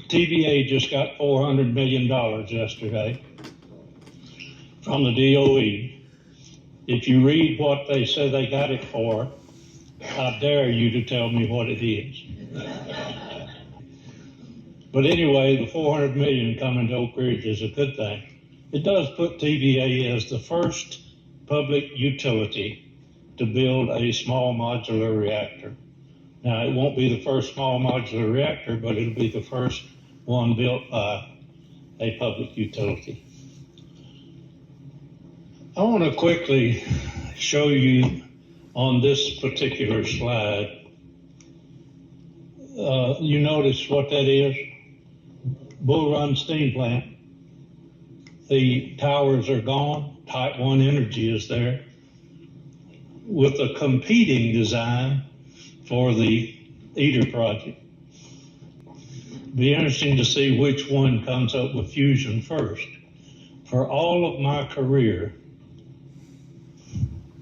TVA just got $400 million yesterday from the DOE. If you read what they say they got it for, I dare you to tell me what it is. But anyway, the $400 million coming to Oak Ridge is a good thing. It does put TVA as the first public utility to build a small modular reactor. Now, it won't be the first small modular reactor, but it'll be the first one built by a public utility. I want to quickly show you on this particular slide. You notice what that is? Bull Run Steam Plant. The towers are gone. Type 1 Energy is there with a competing design for the ITER project. Be interesting to see which one comes up with fusion first. For all of my career,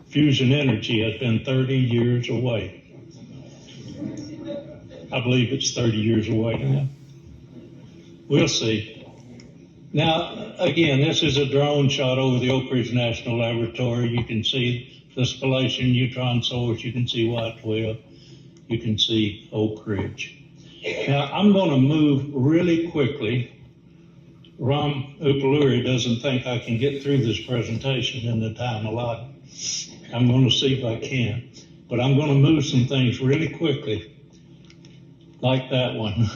fusion energy has been 30 years away. I believe it's 30 years away now. We'll see. Now, again, this is a drone shot over the Oak Ridge National Laboratory. You can see the spallation neutron source. You can see Y12. You can see Oak Ridge. Now, I'm going to move really quickly. Ram Upaluri doesn't think I can get through this presentation in the time allotted. I'm going to see if I can. But I'm going to move some things really quickly, like that one.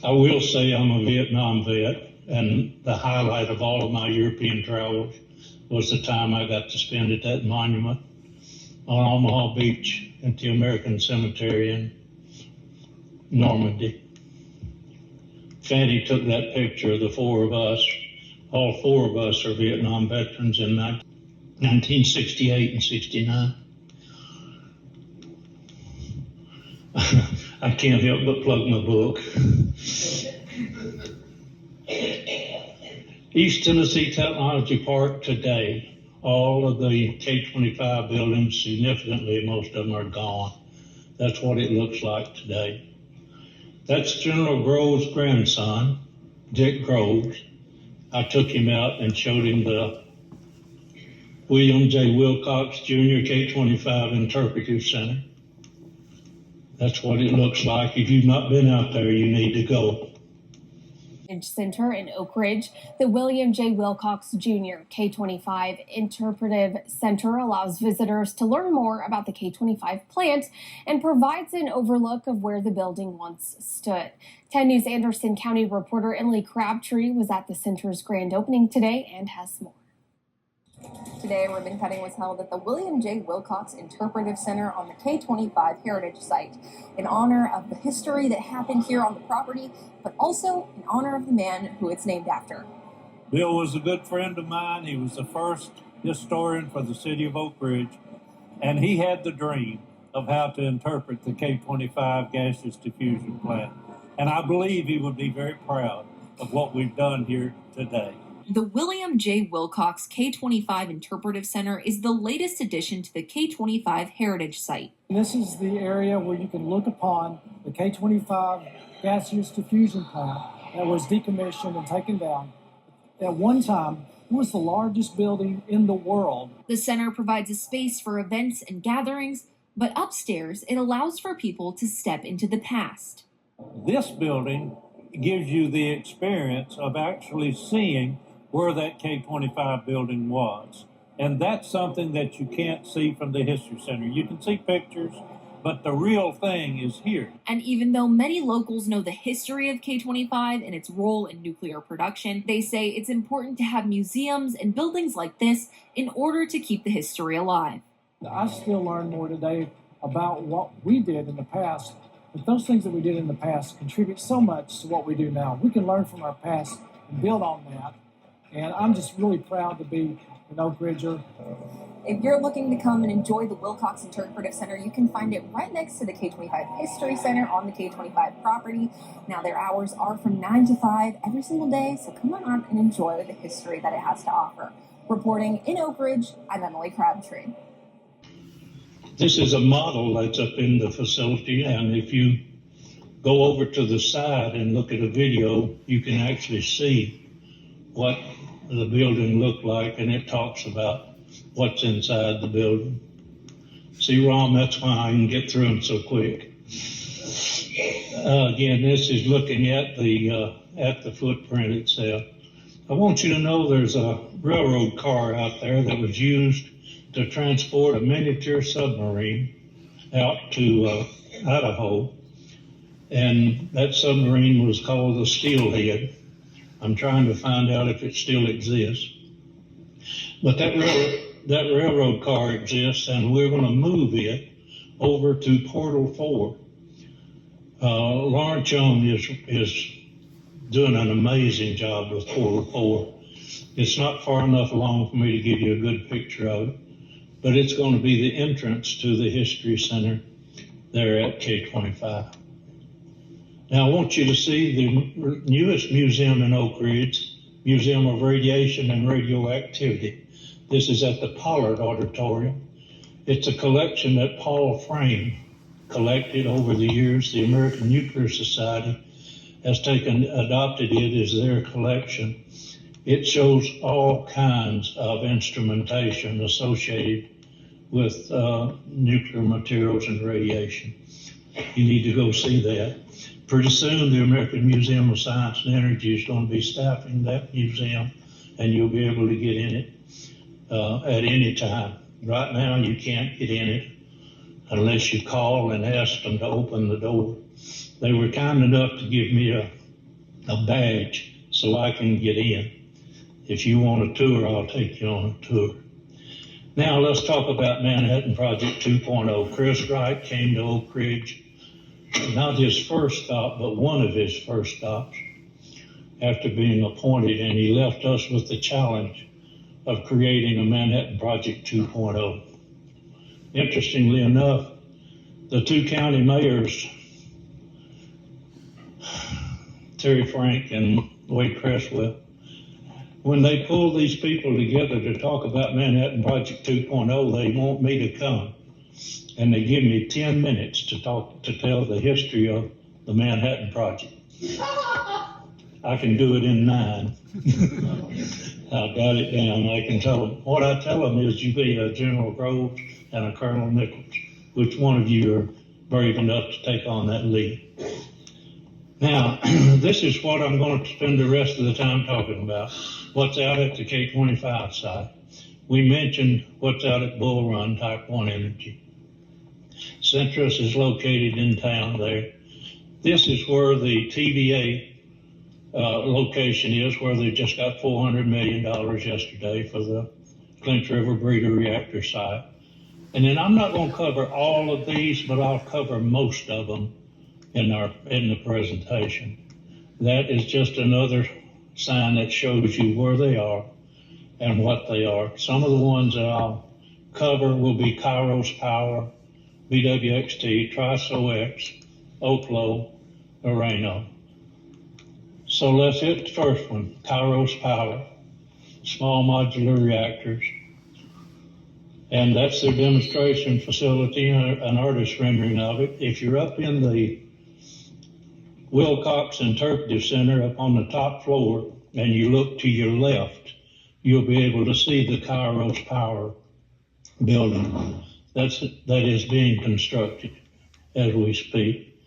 I will say I'm a Vietnam vet, and the highlight of all of my European travels was the time I got to spend at that monument on Omaha Beach at the American Cemetery in Normandy. Fanny took that picture of the four of us. All four of us are Vietnam veterans in 1968 and 69. I can't help but plug my book. East Tennessee Technology Park today, all of the K-25 buildings, significantly, most of them are gone. That's what it looks like today. That's General Groves' grandson, Dick Groves. I took him out and showed him the William J. Wilcox Jr. K-25 Interpretive Center. That's what it looks like. If you've not been out there, you need to go. Center in Oak Ridge, the William J. Wilcox Jr. K-25 Interpretive Center allows visitors to learn more about the K-25 plant and provides an overlook of where the building once stood. 10 News Anderson County reporter Emily Crabtree was at the center's grand opening today and has more. Today, ribbon cutting was held at the William J. Wilcox Interpretive Center on the K-25 Heritage Site in honor of the history that happened here on the property, but also in honor of the man who it's named after. Bill was a good friend of mine. He was the first historian for the city of Oak Ridge, and he had the dream of how to interpret the K-25 gaseous diffusion plant. And I believe he would be very proud of what we've done here today. The William J. Wilcox K-25 Interpretive Center is the latest addition to the K-25 Heritage Site. This is the area where you can look upon the K-25 gaseous diffusion plant that was decommissioned and taken down. At one time, it was the largest building in the world. The center provides a space for events and gatherings, but upstairs it allows for people to step into the past. This building gives you the experience of actually seeing where that K-25 building was. And that's something that you can't see from the History Center. You can see pictures, but the real thing is here. And even though many locals know the history of K-25 and its role in nuclear production, they say it's important to have museums and buildings like this in order to keep the history alive. I still learn more today about what we did in the past, but those things that we did in the past contribute so much to what we do now. We can learn from our past and build on that. And I'm just really proud to be an Oak Ridger. If you're looking to come and enjoy the Wilcox Interpretive Center, you can find it right next to the K-25 History Center on the K-25 property. Now, their hours are from 9 to 5 every single day, so come on out and enjoy the history that it has to offer. Reporting in Oak Ridge, I'm Emily Crabtree. This is a model that's up in the facility, and if you go over to the side and look at a video, you can actually see what the building looked like, and it talks about what's inside the building. See, Ron, that's why I can get through them so quick. Again, this is looking at the footprint itself. I want you to know there's a railroad car out there that was used to transport a miniature submarine out to Idaho, and that submarine was called the Steelhead. I'm trying to find out if it still exists. But that railroad car exists, and we're going to move it over to Portal 4. Lawrence Young is doing an amazing job with Portal 4. It's not far enough along for me to give you a good picture of it, but it's going to be the entrance to the History Center there at K25. Now I want you to see the newest museum in Oak Ridge, Museum of Radiation and Radioactivity. This is at the Pollard Auditorium. It's a collection that Paul Frame collected over the years. The American Nuclear Society has adopted it as their collection. It shows all kinds of instrumentation associated with nuclear materials and radiation. You need to go see that. Pretty soon, the American Museum of Science and Energy is going to be staffing that museum, and you'll be able to get in it at any time. Right now, you can't get in it unless you call and ask them to open the door. They were kind enough to give me a badge so I can get in. If you want a tour, I'll take you on a tour. Now let's talk about Manhattan Project 2.0. Chris Wright came to Oak Ridge, not his first stop, but one of his first stops after being appointed, and he left us with the challenge of creating a Manhattan Project 2.0. Interestingly enough, the two county mayors, Terry Frank and Wade Cresswell, when they pull these people together to talk about Manhattan Project 2.0, they want me to come. And they give me 10 minutes to tell the history of the Manhattan Project. I can do it in 9. I've got it down. I can tell them. What I tell them is you be a General Groves and a Colonel Nichols. Which one of you are brave enough to take on that lead? Now, this is what I'm going to spend the rest of the time talking about. What's out at the K25 site. We mentioned what's out at Bull Run, Type 1 Energy. Centrus is located in town there. This is where the TVA location is, where they just got $400 million yesterday for the Clinch River Breeder Reactor site. And then I'm not going to cover all of these, but I'll cover most of them in the presentation. That is just another sign that shows you where they are and what they are. Some of the ones that I'll cover will be Kairos Power, BWXT, TriSoX, Oklo, Areno. So let's hit the first one, Kairos Power, small modular reactors. And that's their demonstration facility, an artist rendering of it. If you're up in the Wilcox Interpretive Center up on the top floor and you look to your left, you'll be able to see the Kairos Power building. That is being constructed as we speak.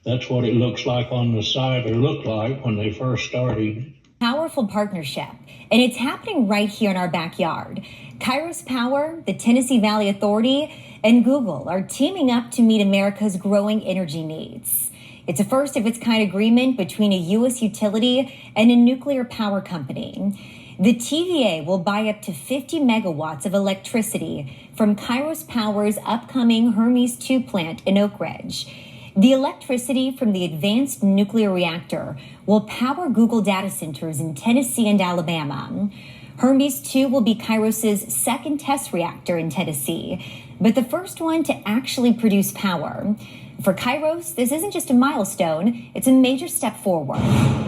That's what it looks like on the side, or looked like when they first started. Powerful partnership, and it's happening right here in our backyard. Kairos Power, the Tennessee Valley Authority, and Google are teaming up to meet America's growing energy needs. It's a first of its kind agreement between a U.S. utility and a nuclear power company. The TVA will buy up to 50 megawatts of electricity from Kairos Power's upcoming Hermes 2 plant in Oak Ridge. The electricity from the advanced nuclear reactor will power Google data centers in Tennessee and Alabama. Hermes 2 will be Kairos's second test reactor in Tennessee, but the first one to actually produce power. For Kairos, this isn't just a milestone, it's a major step forward.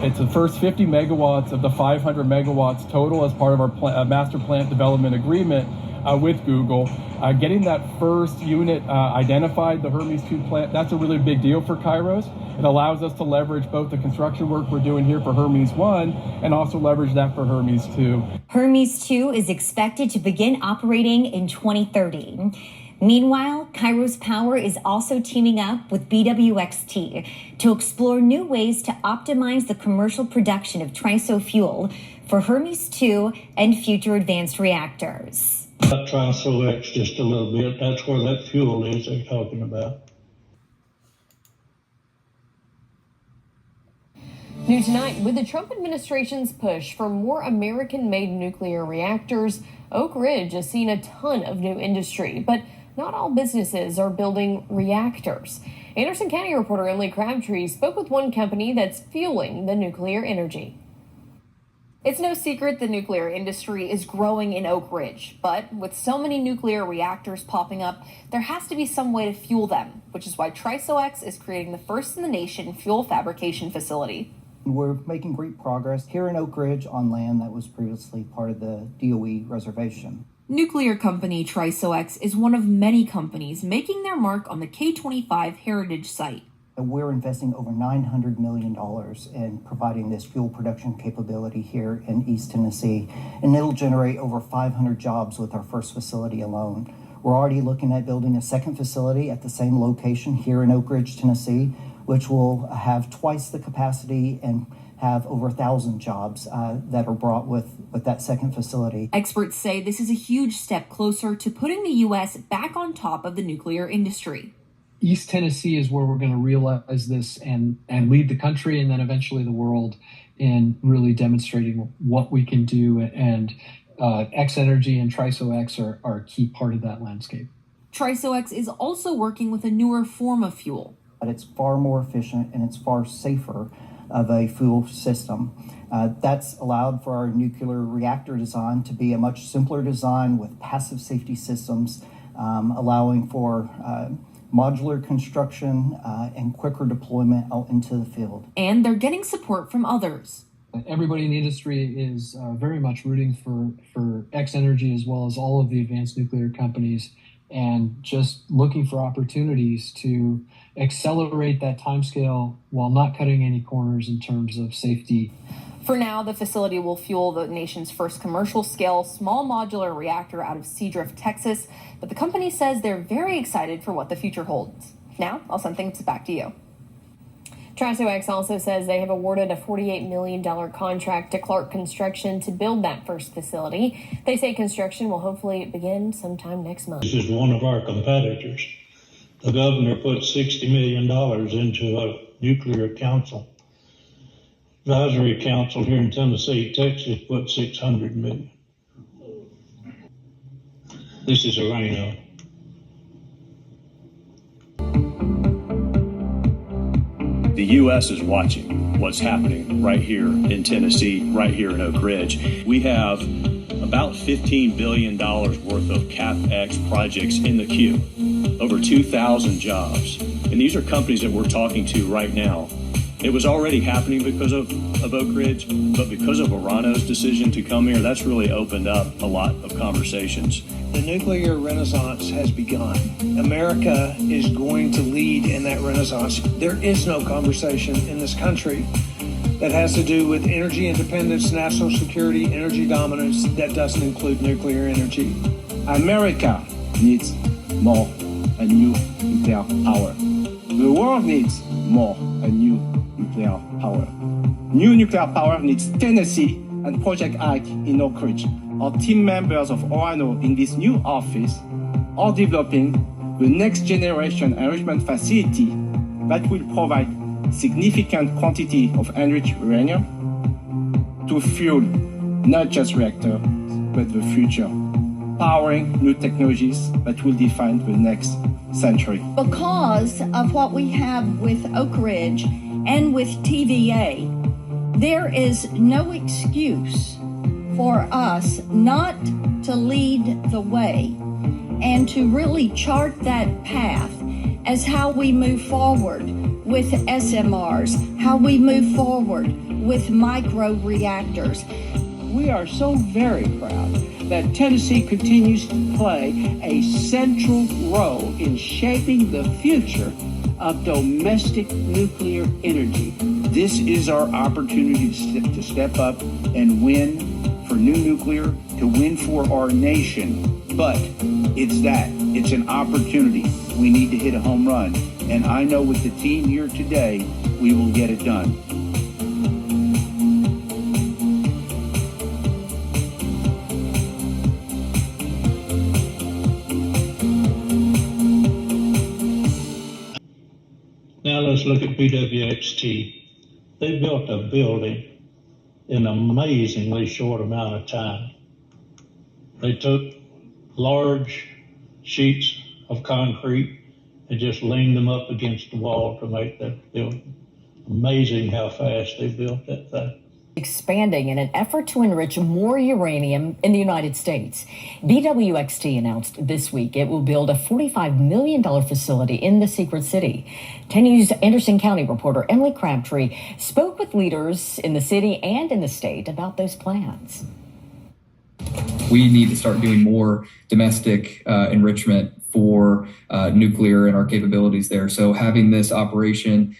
It's the first 50 megawatts of the 500 megawatts total as part of our master plant development agreement with Google. Getting that first unit identified, the Hermes 2 plant, that's a really big deal for Kairos. It allows us to leverage both the construction work we're doing here for Hermes 1 and also leverage that for Hermes 2. Hermes 2 is expected to begin operating in 2030. Meanwhile, Kairos Power is also teaming up with BWXT to explore new ways to optimize the commercial production of TRISO fuel for Hermes 2 and future advanced reactors. TRISO X just a little bit. That's where that fuel is they're talking about. New tonight, with the Trump administration's push for more American-made nuclear reactors, Oak Ridge has seen a ton of new industry, but not all businesses are building reactors. Anderson County reporter Emily Crabtree spoke with one company that's fueling the nuclear energy. It's no secret the nuclear industry is growing in Oak Ridge, but with so many nuclear reactors popping up, there has to be some way to fuel them, which is why TRISO X is creating the first in the nation fuel fabrication facility. We're making great progress here in Oak Ridge on land that was previously part of the DOE reservation. Nuclear company TRISO X is one of many companies making their mark on the K-25 heritage site. We're investing over $900 million in providing this fuel production capability here in East Tennessee, and it'll generate over 500 jobs with our first facility alone. We're already looking at building a second facility at the same location here in Oak Ridge, Tennessee, which will have twice the capacity and have over 1,000 jobs that are brought with that second facility. Experts say this is a huge step closer to putting the U.S. back on top of the nuclear industry. East Tennessee is where we're going to realize this and lead the country and then eventually the world in really demonstrating what we can do. And X Energy and TRISO X are a key part of that landscape. TRISO X is also working with a newer form of fuel. But it's far more efficient and it's far safer of a fuel system. That's allowed for our nuclear reactor design to be a much simpler design with passive safety systems, allowing for modular construction and quicker deployment out into the field. And they're getting support from others. Everybody in the industry is very much rooting for X Energy as well as all of the advanced nuclear companies and just looking for opportunities to accelerate that timescale while not cutting any corners in terms of safety. For now, the facility will fuel the nation's first commercial-scale small modular reactor out of Seadrift, Texas, but the company says they're very excited for what the future holds. Now, I'll send things back to you. TRISO X also says they have awarded a $48 million contract to Clark Construction to build that first facility. They say construction will hopefully begin sometime next month. This is one of our competitors. The governor put $60 million into a nuclear council. Advisory Council here in Tennessee, Texas put $600 million. This is a Rhino. The U.S. is watching what's happening right here in Tennessee, right here in Oak Ridge. We have about $15 billion worth of CapEx projects in the queue, over 2,000 jobs. And these are companies that we're talking to right now. It was already happening because of Oak Ridge, but because of Orano's decision to come here, that's really opened up a lot of conversations. The nuclear renaissance has begun. America is going to lead in that renaissance. There is no conversation in this country that has to do with energy independence, national security, energy dominance that doesn't include nuclear energy. America needs more and new nuclear power. The world needs more and new nuclear power. New nuclear power needs Tennessee and Project Arc in Oak Ridge. Our team members of Orano in this new office are developing the next generation enrichment facility that will provide significant quantity of enriched uranium to fuel not just reactors, but the future, powering new technologies that will define the next century. Because of what we have with Oak Ridge and with TVA, there is no excuse for us not to lead the way and to really chart that path as how we move forward with SMRs, how we move forward with micro reactors. we are so very proud that Tennessee continues to play a central role in shaping the future of domestic nuclear energy. This is our opportunity to step up and win for new nuclear, to win for our nation. But it's an opportunity. We need to hit a home run. And I know with the team here today, we will get it done. Now let's look at BWXT. They built a building in an amazingly short amount of time. They took large sheets of concrete and just leaned them up against the wall to make that building. Amazing how fast they built that thing. Expanding in an effort to enrich more uranium in the United States. BWXT announced this week it will build a $45 million facility in the Secret City. 10 News Anderson County reporter Emily Crabtree spoke with leaders in the city and in the state about those plans. We need to start doing more domestic enrichment for nuclear and our capabilities there. So having this operation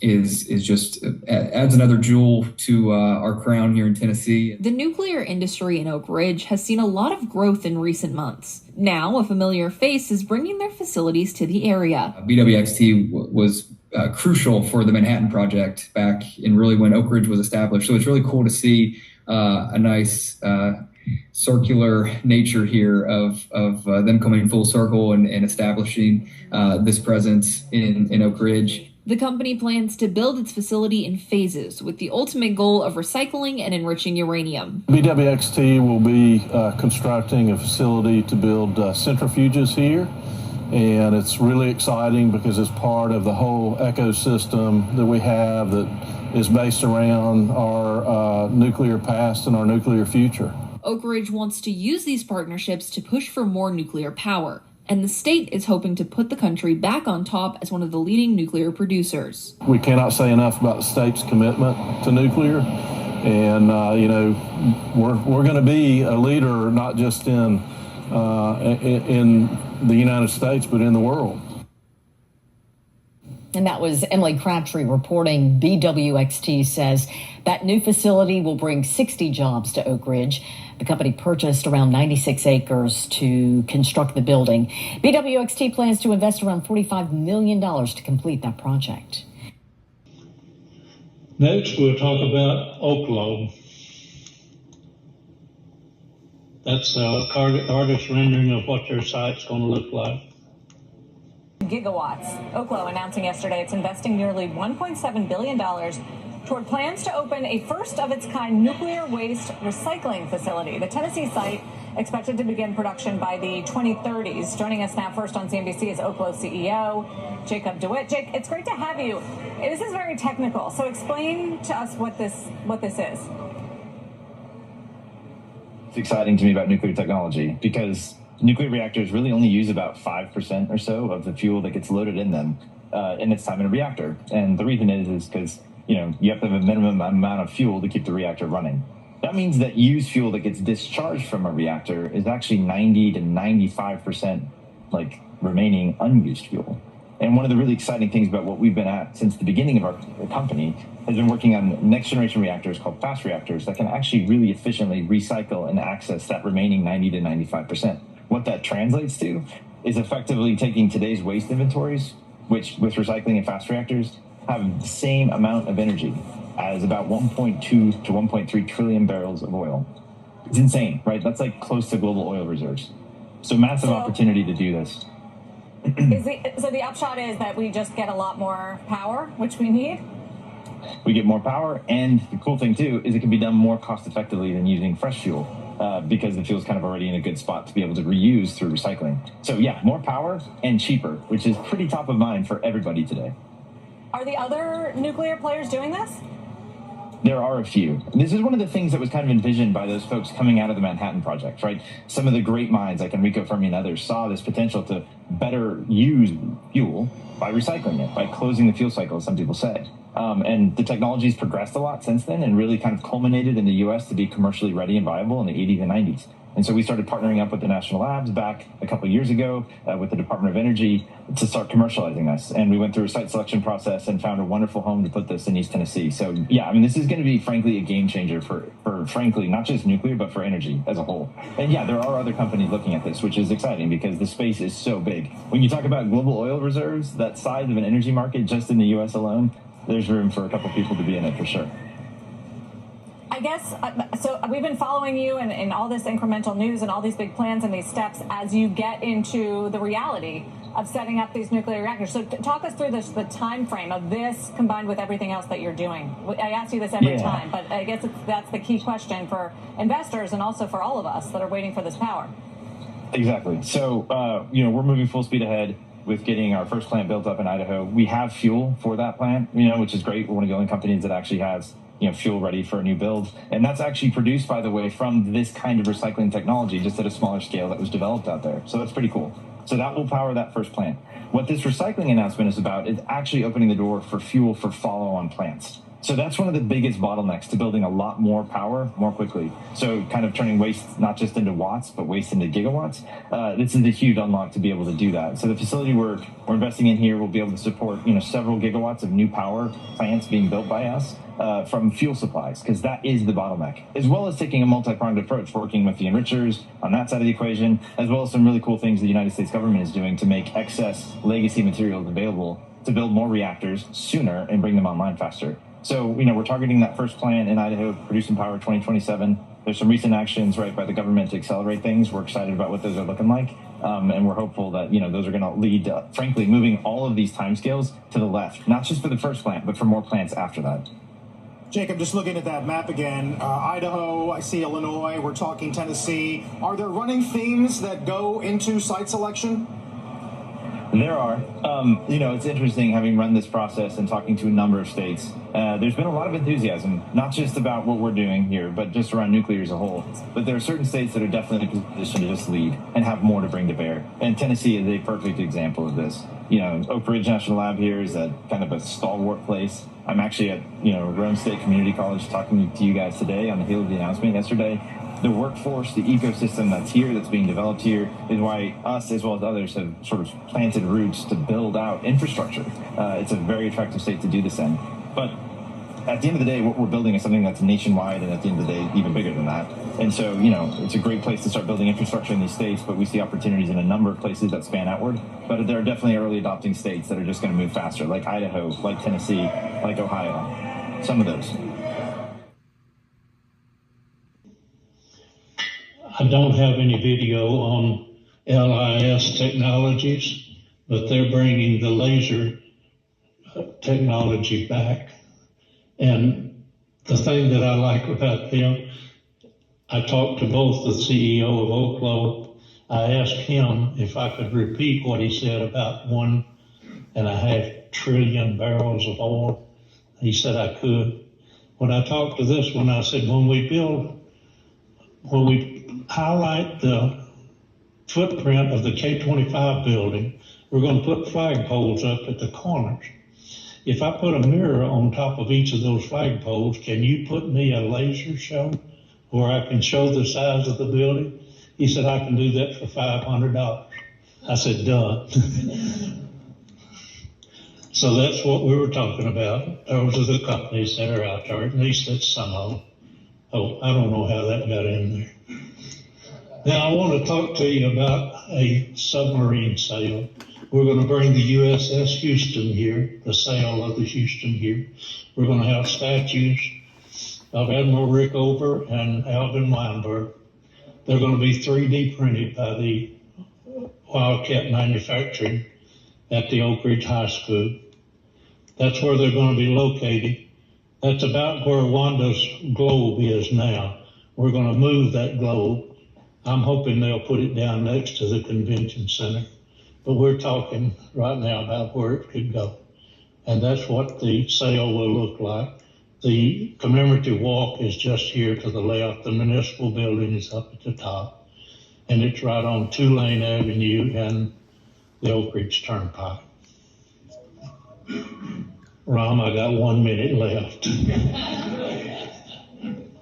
is just adds another jewel to our crown here in Tennessee. The nuclear industry in Oak Ridge has seen a lot of growth in recent months. Now, a familiar face is bringing their facilities to the area. BWXT was crucial for the Manhattan Project back in really when Oak Ridge was established. So it's really cool to see a nice circular nature here of them coming full circle and establishing this presence in Oak Ridge. The company plans to build its facility in phases with the ultimate goal of recycling and enriching uranium. BWXT will be constructing a facility to build centrifuges here, and it's really exciting because it's part of the whole ecosystem that we have that is based around our nuclear past and our nuclear future. Oak Ridge wants to use these partnerships to push for more nuclear power, and the state is hoping to put the country back on top as one of the leading nuclear producers. We cannot say enough about the state's commitment to nuclear, and we're going to be a leader not just in the United States but in the world. And that was Emily Crabtree reporting. BWXT says that new facility will bring 60 jobs to Oak Ridge. The company purchased around 96 acres to construct the building. BWXT plans to invest around $45 million to complete that project. Next, we'll talk about Oklo. That's an artist rendering of what their site's going to look like. Gigawatts. Oklo announcing yesterday it's investing nearly $1.7 billion toward plans to open a first-of-its-kind nuclear waste recycling facility. The Tennessee site expected to begin production by the 2030s. Joining us now first on CNBC is Oklo CEO Jacob DeWitt. Jake, it's great to have you. This is very technical, so explain to us what this is. It's exciting to me about nuclear technology because nuclear reactors really only use about 5% or so of the fuel that gets loaded in them in its time in a reactor. And the reason is because, you have to have a minimum amount of fuel to keep the reactor running. That means that used fuel that gets discharged from a reactor is actually 90 to 95% remaining unused fuel. And one of the really exciting things about what we've been at since the beginning of our company has been working on next generation reactors called fast reactors that can actually really efficiently recycle and access that remaining 90 to 95%. What that translates to is effectively taking today's waste inventories, which with recycling and fast reactors have the same amount of energy as about 1.2 to 1.3 trillion barrels of oil. It's insane, right? That's close to global oil reserves. So massive opportunity to do this. So the upshot is that we just get a lot more power, which we need? We get more power, and the cool thing too is it can be done more cost effectively than using fresh fuel. Because the fuel's kind of already in a good spot to be able to reuse through recycling. So yeah, more power and cheaper, which is pretty top of mind for everybody today. Are the other nuclear players doing this? There are a few. This is one of the things that was kind of envisioned by those folks coming out of the Manhattan Project, right? Some of the great minds like Enrico Fermi and others saw this potential to better use fuel by recycling it, by closing the fuel cycle, as some people say. And the technology's progressed a lot since then and really kind of culminated in the U.S. to be commercially ready and viable in the 80s and 90s. And so we started partnering up with the national labs back a couple of years ago with the Department of Energy to start commercializing this. And we went through a site selection process and found a wonderful home to put this in East Tennessee. So yeah, I mean, this is going to be, frankly, a game changer for frankly, not just nuclear, but for energy as a whole. And yeah, there are other companies looking at this, which is exciting because the space is so big. When you talk about global oil reserves, that size of an energy market just in the U.S. alone, there's room for a couple people to be in it for sure. I guess, so we've been following you and all this incremental news and all these big plans and these steps as you get into the reality of setting up these nuclear reactors. So talk us through the time frame of this combined with everything else that you're doing. I ask you this every time, but I guess that's the key question for investors and also for all of us that are waiting for this power. Exactly. So, we're moving full speed ahead with getting our first plant built up in Idaho. We have fuel for that plant, which is great. We're one of the only companies that actually has fuel ready for a new build. And that's actually produced, by the way, from this kind of recycling technology, just at a smaller scale that was developed out there. So that's pretty cool. So that will power that first plant. What this recycling announcement is about is actually opening the door for fuel for follow-on plants. So that's one of the biggest bottlenecks to building a lot more power more quickly. So kind of turning waste not just into watts, but waste into gigawatts. This is a huge unlock to be able to do that. So the facility we're investing in here will be able to support several gigawatts of new power plants being built by us from fuel supplies, because that is the bottleneck, as well as taking a multi-pronged approach, working with the enrichers on that side of the equation, as well as some really cool things the United States government is doing to make excess legacy materials available to build more reactors sooner and bring them online faster. So, we're targeting that first plant in Idaho, producing power 2027. There's some recent actions, by the government to accelerate things. We're excited about what those are looking like. And we're hopeful that, those are going to lead to, frankly, moving all of these timescales to the left, not just for the first plant, but for more plants after that. Jacob, just looking at that map again, Idaho, I see Illinois, we're talking Tennessee. Are there running themes that go into site selection? There are. It's interesting having run this process and talking to a number of states. There's been a lot of enthusiasm, not just about what we're doing here, but just around nuclear as a whole. But there are certain states that are definitely in a position to just lead and have more to bring to bear. And Tennessee is a perfect example of this. Oak Ridge National Lab here is a kind of a stalwart place. I'm actually at, Rome State Community College talking to you guys today on the heels of the announcement yesterday. The workforce, the ecosystem that's here, that's being developed here, is why us, as well as others, have sort of planted roots to build out infrastructure. It's a very attractive state to do this in. But at the end of the day, what we're building is something that's nationwide, and at the end of the day, even bigger than that. And so, it's a great place to start building infrastructure in these states, but we see opportunities in a number of places that span outward. But there are definitely early adopting states that are just going to move faster, like Idaho, like Tennessee, like Ohio. Some of those. I don't have any video on LIS technologies, but they're bringing the laser technology back. And the thing that I like about them, I talked to both the CEO of Oklo. I asked him if I could repeat what he said about 1.5 trillion barrels of oil. He said I could. When I talked to this one, I said, when we highlight the footprint of the K-25 building, we're going to put flagpoles up at the corners. If I put a mirror on top of each of those flagpoles, can you put me a laser show where I can show the size of the building? He said, I can do that for $500. I said, done. So that's what we were talking about. Those are the companies that are out there, at least that's some of them. Oh, I don't know how that got in there. Now I want to talk to you about a submarine sale. We're going to bring the USS Houston here, the sale of the Houston here. We're going to have statues of Admiral Rickover and Alvin Weinberg. They're going to be 3D printed by the Wildcat Manufacturing at the Oak Ridge High School. That's where they're going to be located. That's about where Wanda's globe is now. We're going to move that globe. I'm hoping they'll put it down next to the convention center. But we're talking right now about where it could go. And that's what the sale will look like. The commemorative walk is just here to the left. The municipal building is up at the top. And it's right on Tulane Avenue and the Oak Ridge Turnpike. Rom, I got 1 minute left.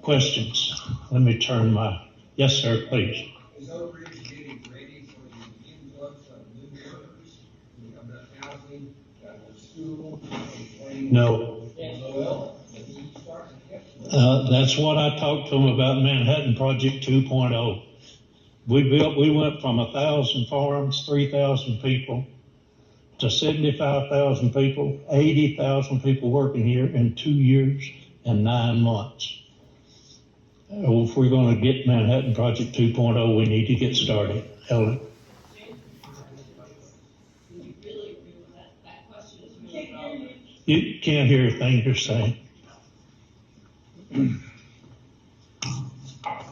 Questions? Let me turn my, yes, sir, please. Is Oak Ridge getting ready for the influx of new workers, about housing, school, No. That's what I talked to them about Manhattan Project 2.0. We went from 1,000 farms, 3,000 people, to 75,000 people, 80,000 people working here in 2 years and 9 months. If we're going to get Manhattan Project 2.0, we need to get started. Ellen? You can't hear a thing you're saying.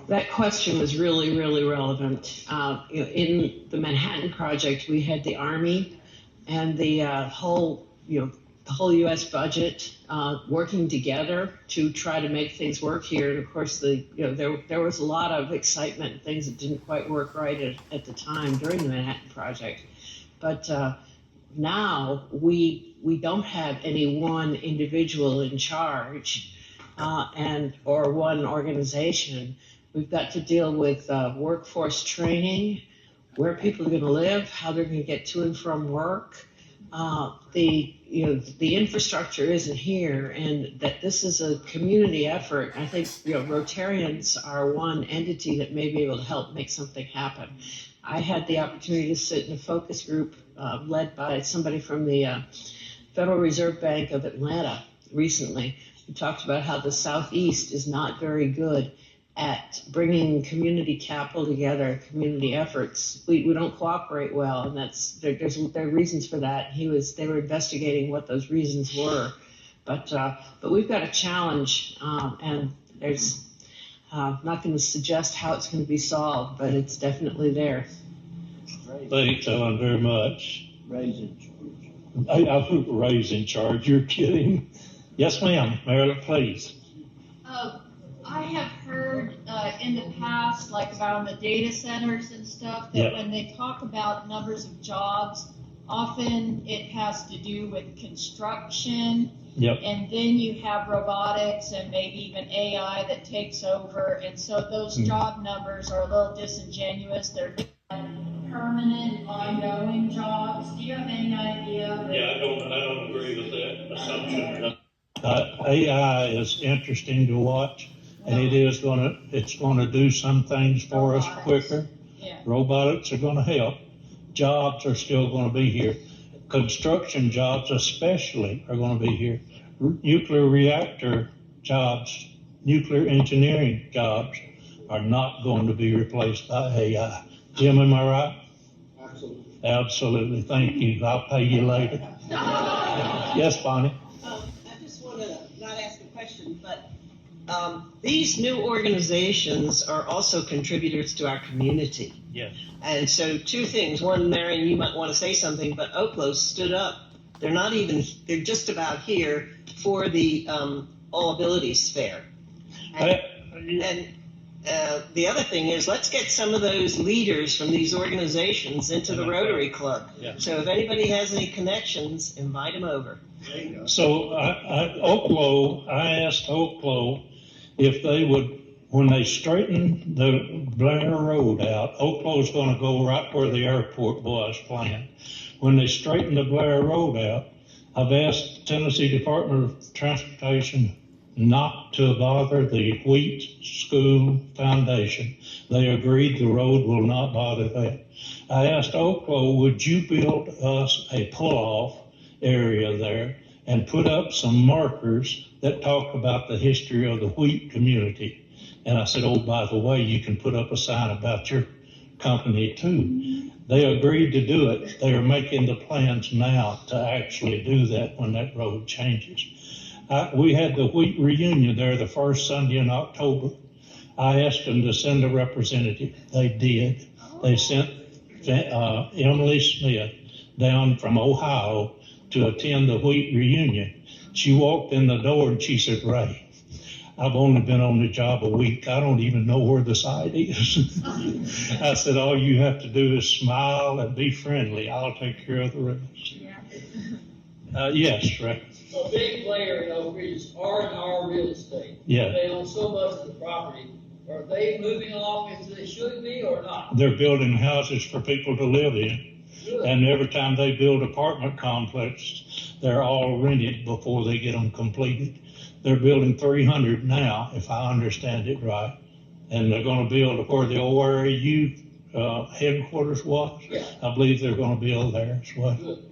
That question was really, really relevant. In the Manhattan Project, we had the Army and the whole U.S. budget working together to try to make things work here. And of course, there was a lot of excitement and things that didn't quite work right at the time during the Manhattan Project. But now we don't have any one individual in charge or one organization. We've got to deal with workforce training, where people are going to live, how they're going to get to and from work. The infrastructure isn't here, and that this is a community effort. I think Rotarians are one entity that may be able to help make something happen. I had the opportunity to sit in a focus group led by somebody from the Federal Reserve Bank of Atlanta recently. We talked about how the Southeast is not very good at bringing community capital together, community efforts. We don't cooperate well, and there are reasons for that. They were investigating what those reasons were, but we've got a challenge, and there's not going to suggest how it's going to be solved, but it's definitely there. Thanks, Ellen, very much. Ray's in charge. You're kidding. Yes, ma'am. Marilyn, please. I have heard in the past, like about the data centers and stuff, that when they talk about numbers of jobs, often it has to do with construction. And then you have robotics and maybe even AI that takes over. And so those job numbers are a little disingenuous. They're permanent, ongoing jobs. Do you have any idea? Yeah, I don't agree with that assumption. AI is interesting to watch, and it's going to do some things for us quicker. Robotics are going to help. Jobs are still going to be here. Construction jobs especially are going to be here. Nuclear reactor jobs, nuclear engineering jobs are not going to be replaced by AI. Jim, am I right? Absolutely. Absolutely. Thank you. I'll pay you later. Yes, Bonnie? I just want to not ask a question, but these new organizations are also contributors to our community. Yes. And so two things. One, Marion, you might want to say something, but Oklo stood up. They're just about here for the All Abilities Fair. And the other thing is, let's get some of those leaders from these organizations into the Rotary Club. So if anybody has any connections, invite them over. So I asked Oklo if they would, when they straighten the Blair Road out, Oklo's going to go right where the airport was planned. When they straighten the Blair Road out, I've asked the Tennessee Department of Transportation not to bother the Wheat School Foundation. They agreed the road will not bother that. I asked Oklo, would you build us a pull-off area there and put up some markers that talk about the history of the wheat community? And I said, oh, by the way, you can put up a sign about your company too. They agreed to do it. They are making the plans now to actually do that when that road changes. We had the wheat reunion there the first Sunday in October. I asked them to send a representative. They did. They sent Emily Smith down from Ohio to attend the wheat reunion. She walked in the door and she said, Ray, I've only been on the job a week. I don't even know where the site is. I said, all you have to do is smile and be friendly. I'll take care of the rest. Yes, right. A big player in Oak Ridge is R&R Real Estate. Yeah. They own so much of the property. Are they moving along as they should be or not? They're building houses for people to live in. Good. And every time they build apartment complexes, they're all rented before they get them completed. They're building 300 now, if I understand it right. And they're going to build where the ORAU headquarters was. Yeah. I believe they're going to build there as well. Good.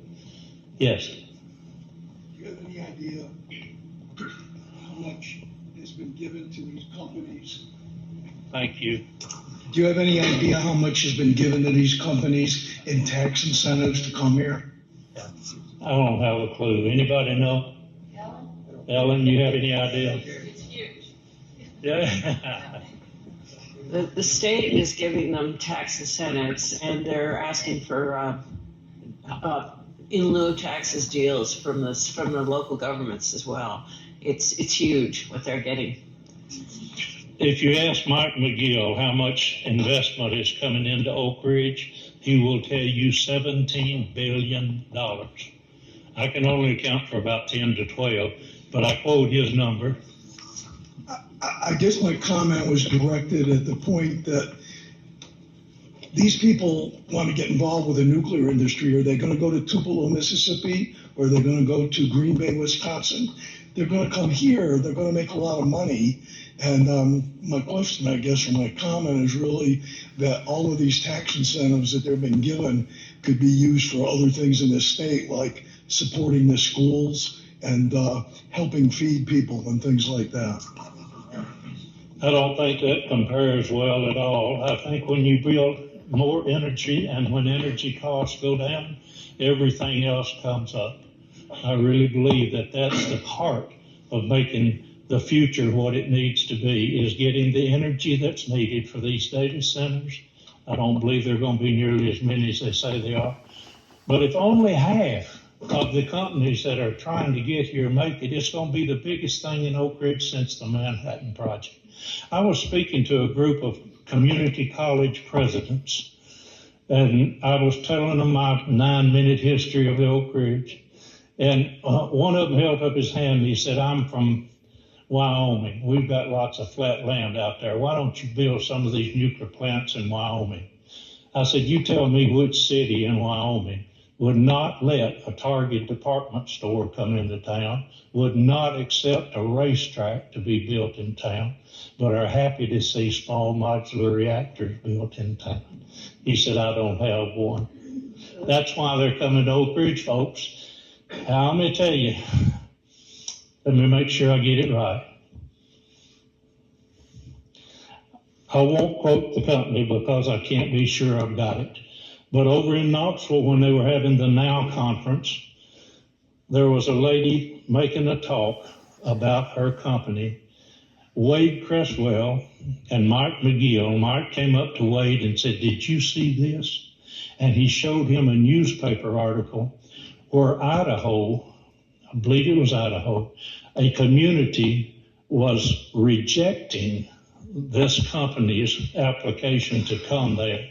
Yes. Do you have any idea how much has been given to these companies? Thank you. Do you have any idea how much has been given to these companies in tax incentives to come here? I don't have a clue. Anybody know? Ellen, you have any idea? It's huge. Yeah. The state is giving them tax incentives, and they're asking for in lieu taxes deals from the local governments as well. It's huge what they're getting. If you ask Mike McGill how much investment is coming into Oak Ridge, he will tell you $17 billion. I can only account for about 10 to 12, but I quote his number. I guess my comment was directed at the point that these people want to get involved with the nuclear industry. Are they going to go to Tupelo, Mississippi, or are they going to go to Green Bay, Wisconsin? They're going to come here. They're going to make a lot of money. And my question, I guess, or my comment is really that all of these tax incentives that they've been given could be used for other things in the state, like supporting the schools and helping feed people and things like that. I don't think that compares well at all. I think when you build more energy and when energy costs go down, everything else comes up. I really believe that that's the heart of making the future what it needs to be, is getting the energy that's needed for these data centers. I don't believe they're going to be nearly as many as they say they are. But if only half of the companies that are trying to get here make it, it's going to be the biggest thing in Oak Ridge since the Manhattan Project. I was speaking to a group of community college presidents, and I was telling them my 9-minute history of the Oak Ridge. And one of them held up his hand and he said, I'm from Wyoming. We've got lots of flat land out there. Why don't you build some of these nuclear plants in Wyoming? I said, you tell me which city in Wyoming would not let a Target department store come into town, would not accept a racetrack to be built in town, but are happy to see small modular reactors built in town. He said, I don't have one. That's why they're coming to Oak Ridge, folks. Now, let me tell you, let me make sure I get it right. I won't quote the company because I can't be sure I've got it. But over in Knoxville, when they were having the NOW conference, there was a lady making a talk about her company. Wade Cresswell and Mike McGill. Mike came up to Wade and said, did you see this? And he showed him a newspaper article where Idaho, I believe it was Idaho, a community was rejecting this company's application to come there.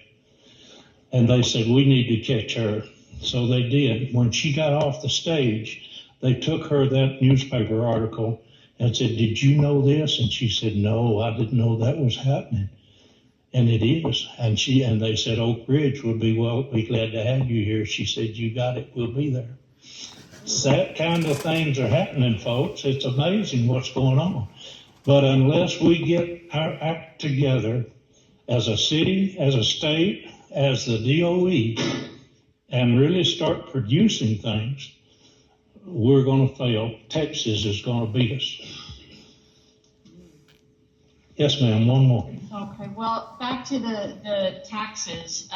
And they said, we need to catch her. So they did. When she got off the stage, they took her that newspaper article and said, did you know this? And she said, no, I didn't know that was happening. And it is. And they said, Oak Ridge would be glad to have you here. She said, you got it. We'll be there. So that kind of things are happening, folks. It's amazing what's going on. But unless we get our act together as a city, as a state, as the DOE, and really start producing things, we're going to fail. Texas is going to beat us. Yes, ma'am. One more. Okay. Well, back to the taxes.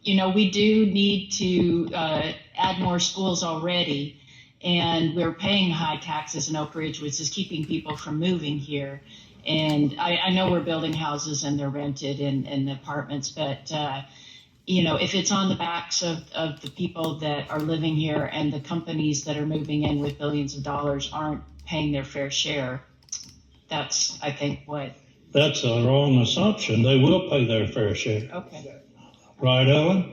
We do need to add more schools already, and we're paying high taxes in Oak Ridge, which is keeping people from moving here. And I know we're building houses and they're rented in apartments, but if it's on the backs of the people that are living here and the companies that are moving in with billions of dollars aren't paying their fair share, That's, I think, what. That's a wrong assumption. They will pay their fair share. Okay. Right, Ellen?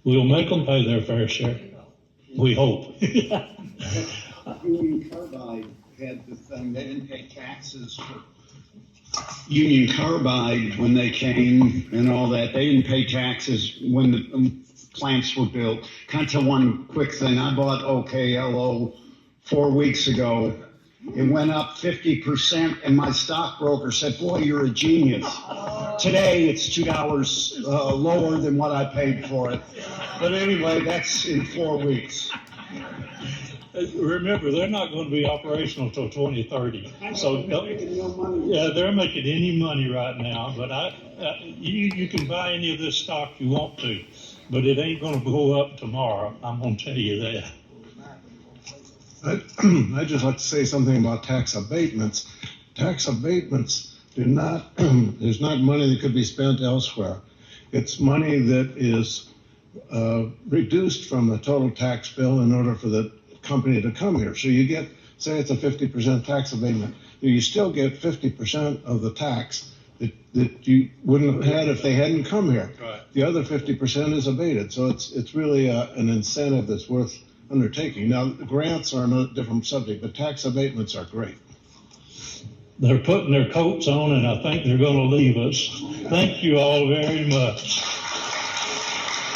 We'll make them pay their fair share. We hope. Union Carbide had the thing, they didn't pay taxes for Union Carbide when they came and all that. They didn't pay taxes when the plants were built. Can I tell one quick thing? I bought OKLO 4 weeks ago. It went up 50%, and my stockbroker said, boy, you're a genius. Today, it's $2 lower than what I paid for it. But anyway, that's in 4 weeks. Remember, they're not going to be operational till 2030. So, yeah, they're making any money right now. But you can buy any of this stock you want to, but it ain't going to go up tomorrow. I'm going to tell you that. I'd just like to say something about tax abatements. Tax abatements there's not money that could be spent elsewhere. It's money that is reduced from the total tax bill in order for the company to come here. So you get, say it's a 50% tax abatement, you still get 50% of the tax that you wouldn't have had if they hadn't come here. Right. The other 50% is abated. So it's really an incentive that's worth undertaking. Now, grants are a different subject, but tax abatements are great. They're putting their coats on, and I think they're going to leave us. Thank you all very much.